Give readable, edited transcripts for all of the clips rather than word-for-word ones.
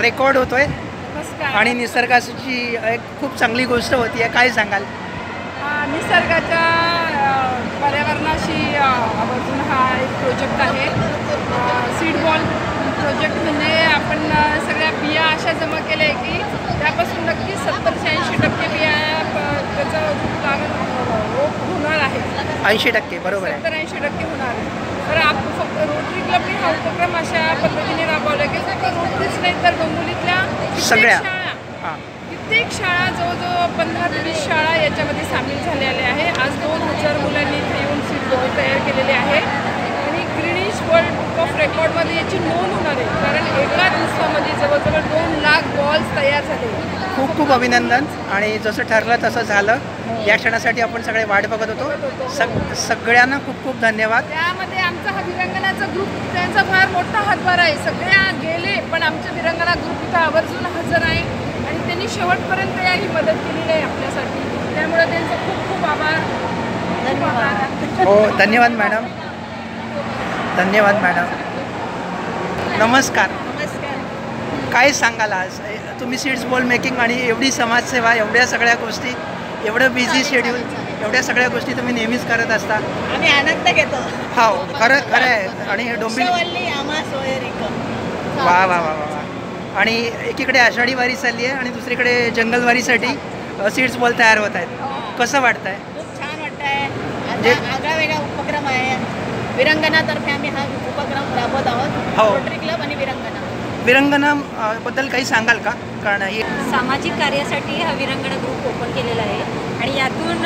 Record होतोय नमस्कार. आणि निसर्गाची एक खूप चांगली गोष्ट होती आहे, काय सांगाल? निसर्गाच्या पर्यावरणाशी आवर्जून हा एक प्रोजेक्ट आहे. सीड बॉल प्रोजेक्ट म्हणजे आपण सगळ्या बिया अशा जमा केल्या आहे की त्यापासून नक्कीच 70 ते 80% बिया त्याचा रोप होणार आहे. 80% बरोबर आहे. 70-80% होणार आहे. तर आपण फक्त रोटरी क्लबने हा उपक्रम अशा पद्धतीने राबवला की फक्त रोटरीच नाही तर डोंबिवलीतल्या सगळ्या कित्येक शाळा जवळजवळ 15 ते 20 शाळा याच्यामध्ये सामील झालेल्या आहे. आज 2000 मुलांनी इथे येऊन सीड बॉल तयार केलेले आहे आणि ग्रीनिश वर्ल्ड बुक ऑफ रेकॉर्डमध्ये याची नोंद होणार आहे. कारण एका दिवसामध्ये जवळजवळ 2 लाख बॉल्स तयार झाले. खूप खूप अभिनंदन. आणि जसं ठरलं तसं झालं. या क्षणासाठी आपण सगळे वाट बघत होतो. सगळ्यांना खूप खूप धन्यवाद. त्यामध्ये आमचा हा विरंगणाचा ग्रुप त्यांचा फार मोठा हातभार आहे. सगळ्या गेले पण आमच्या विरंगणा ग्रुप इथं आवर्जून हजर आहे आणि त्यांनी शेवटपर्यंत ही मदत केलेली आहे आपल्यासाठी. त्यामुळे त्यांचा खूप खूप आभार. धन्यवाद. हो, धन्यवाद मॅडम. धन्यवाद मॅडम. नमस्कार. काय सांगाल आज तुम्ही सीड्स बॉल मेकिंग आणि एवढी समाजसेवा, एवढ्या सगळ्या गोष्टी, एवढं बिझी शेड्यूल, एवढ्या सगळ्या गोष्टी तुम्ही नेहमीच करत असता? आम्ही आनंद घेतो. हो, खरं आहे. आणि डोंबिवली वा वा वा वा. आणि एकीकडे आषाढी वारी चालली आहे आणि दुसरीकडे जंगलवारीसाठी सीड्स बॉल तयार होत आहेत. कसं वाटतंय? खूप छान वाटतंय. आता आगळा वेगळा उपक्रम आहे. विरंगणातर्फे आम्ही हा उपक्रम राबवत आहोत. हो. रोटरी क्लब आणि विरंगना बद्दल काही सांगाल का? कारण हे सामाजिक कार्यासाठी हा विरंगणा ग्रुप ओपन केलेला आहे आणि यातून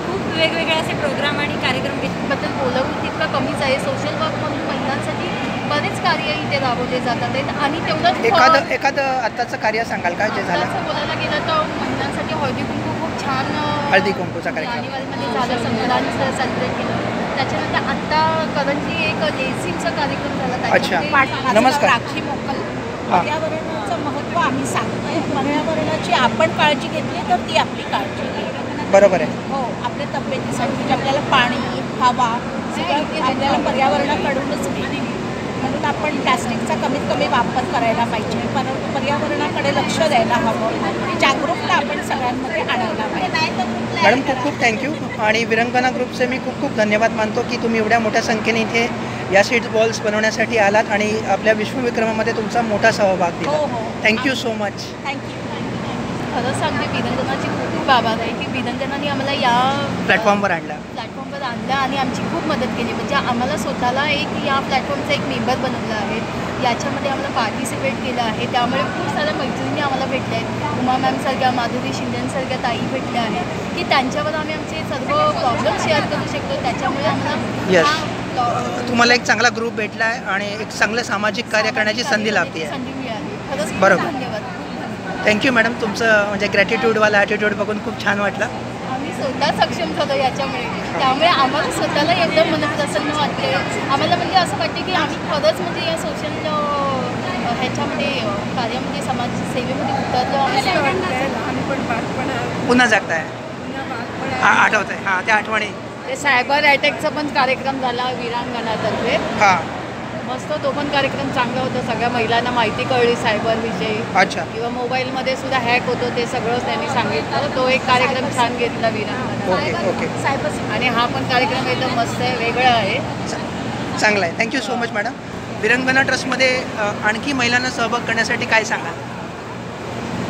खूप वेगवेगळे असे प्रोग्राम आणि कार्यक्रम बद्दल बोलवून तितका कमीच आहे. सोशल वर्कमधून महिलांसाठी बरेच कार्य इथे राबवले जातात आहेत आणि तेवढंच एखादं आत्ताचं कार्य सांगाल का जे झालं? बोलायला गेलं तर महिलांसाठी हळदी कुंकू खूप छान हळदी कुंकूचा कार्यक्रम जानेवारीमध्ये झालं. संक्रांत सेलिब्रेट केलं. त्याच्यानंतर आत्ता करंटली एक लेझिमचा कार्यक्रम झाला. अच्छा, नमस्कार. राखी मोकल. पर्यावरणाचं महत्त्व आम्ही सांगतोय. पर्यावरणाची आपण काळजी घेतली तर ती आपली काळजी घेईल. बरोबर आहे. हो, आपल्या तब्येतीसाठी म्हणजे आपल्याला पाणी, हवा सगळं आपल्याला पर्यावरणाकडूनच मिळते. म्हणून आपण प्लॅस्टिकचा कमीत कमी वापर करायला पाहिजे. पर्यावरणाकडे लक्ष द्यायला हवं. जागरूकता आपण सगळ्यांमध्ये आणायला पाहिजे. मॅडम खूप खूप थँक्यू. आणि विरंगना ग्रुपचे मी खूप खूप धन्यवाद मानतो की तुम्ही एवढ्या मोठ्या संख्येने इथे या सीड्स बॉल्स बनवण्यासाठी आलात आणि आपल्या विश्वविक्रमामध्ये तुमचा मोठा सहभाग दिला. Thank you so much. थँक्यू. खरं सांगते विरंगणाची खूप खूप आभार आहे की विरंगणाने आम्हाला या प्लॅटफॉर्मवर आणला आणि आमची खूप मदत केली. म्हणजे आम्हाला स्वतःला एक या प्लॅटफॉर्मचा एक मेंबर बनवलं आहे. याच्यामध्ये आम्हाला पार्टिसिपेट केलं आहे. त्यामुळे खूप साऱ्या मैत्रिणी आम्हाला भेटल्या आहेत. उमा मॅमसारख्या, माधुरी शिंदेसारख्या ताई भेटल्या आहेत की त्यांच्यावर आम्ही आमचे सर्व प्रॉब्लेम शेअर करू शकतो. त्याच्यामुळे आम्हाला तुम्हाला एक चांगला ग्रुप भेटला आहे आणि एक चांगलं सामाजिक कार्य करण्याची संधी लाभते आहे. संधी मिळाली. खरंच बरोबर. धन्यवाद. Thank you madam. तुमचं म्हणजे ग्रॅटिट्यूडवाला ॲटिट्यूड बघून खूप छान वाटलं. आम्ही स्वतः सक्षम झालो याच्यामुळे. त्यामुळे आम्हाला स्वतःला एकदम मनप्रसन्न वाटते. आम्हाला म्हणजे असं वाटते की आम्ही खरंच म्हणजे या सोशल ह्याच्यामध्ये कार्यामध्ये समाजसेवेमध्ये उतरलो. पुन्हा जगताय, आठवत आहे. हां, त्या आठवणी. ते सायबर अटॅकचा पण कार्यक्रम झाला विरांगणातर्फे. हां, मस्त. तो पण कार्यक्रम चांगला होता. सगळ्या महिलांना माहिती कळली सायबरविषयी. अच्छा. किंवा मोबाईलमध्ये सुद्धा हॅक होतो ते सगळं त्यांनी सांगितलं. तो एक कार्यक्रम छान घेतला विरांगणा. ओके. आणि हा पण कार्यक्रम एकदम मस्त आहे, वेगळा आहे, चांगला आहे. Thank you so much madam. Virangana ट्रस्टमध्ये आणखी महिलांना सहभाग करण्यासाठी काय सांगाल?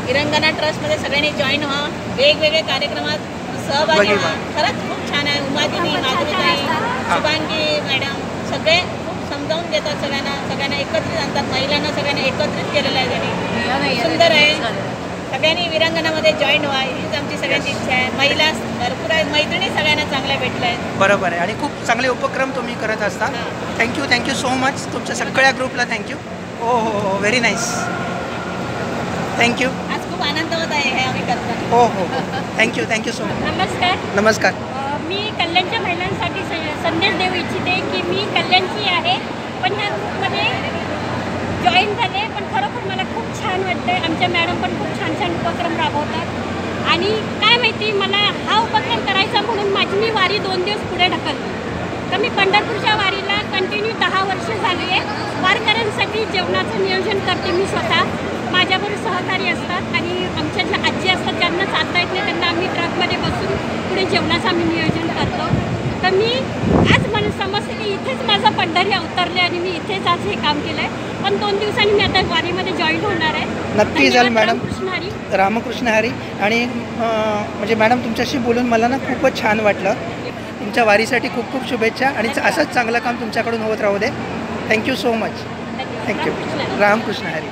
विरंगणा ट्रस्टमध्ये सगळ्यांनी जॉईन व्हा. वेगवेगळे कार्यक्रमात सहभागी व्हा. खरंच खूप छान आहे. उमादिनी, माधुरीताई, शुभांगी मॅडम सगळे खूप समजावून देतात. सगळ्यांना एकत्रित आणतात. महिलांना सगळ्यांना एकत्रित केलेलं आहे त्यांनी. सुंदर आहे. सगळ्यांनी विरांगणामध्ये जॉईन व्हा हीच आमची सगळ्यांची इच्छा आहे. महिला भरपूर आहेत. मैत्रिणी सगळ्यांना चांगल्या भेटल्या आहेत. बरोबर आहे. आणि खूप चांगले उपक्रम तुम्ही करत असता. Thank you so much. तुमच्या सगळ्या ग्रुपला थँक्यू. हो, व्हेरी नाईस. थँक्यू. आज खूप आनंद होत आहे हे आम्ही करतो. हो. Thank you so much. नमस्कार. मी कल्याणच्या महिलांसाठी संदेश देऊ इच्छिते की मी कल्याणची आहे पण ह्या ग्रुपमध्ये जॉईन झाले. पण खरोखर मला खूप छान वाटतं. आमच्या मॅडम पण खूप छान छान उपक्रम राबवतात आणि काय माहिती मला हा उपक्रम करायचा म्हणून माझी मी वारी 2 दिवस पुढे ढकलली. तर मी पंढरपूरच्या वारीला कंटिन्यू 10 वर्ष झाली आहे. वारकऱ्यांसाठी जेवणाचं नियोजन करते मी स्वतः. माझ्याबरोबर सहकारी असतात आणि आमच्या ज्या आजी असतात ज्यांना चालता येत नाही त्यांना आम्ही ट्रकमध्ये बसून पुढे जेवणाचं आम्ही नियोजन करतो. तर मी आज मला समजते की इथेच माझा पंढरी अवतरले आणि मी इथेच आज हे काम केलं आहे. पण 2 दिवसांनी मी आता वारीमध्ये जॉईन होणार आहे. नक्की जाल मॅडम. रामकृष्ण हरी. रामकृष्ण हरी. आणि म्हणजे मॅडम तुमच्याशी बोलून मला ना खूपच छान वाटलं. तुमच्या वारीसाठी खूप खूप शुभेच्छा आणि असंच चांगलं काम तुमच्याकडून होत राहू दे. Thank you so much. Thank you. Ramkrishna Hari.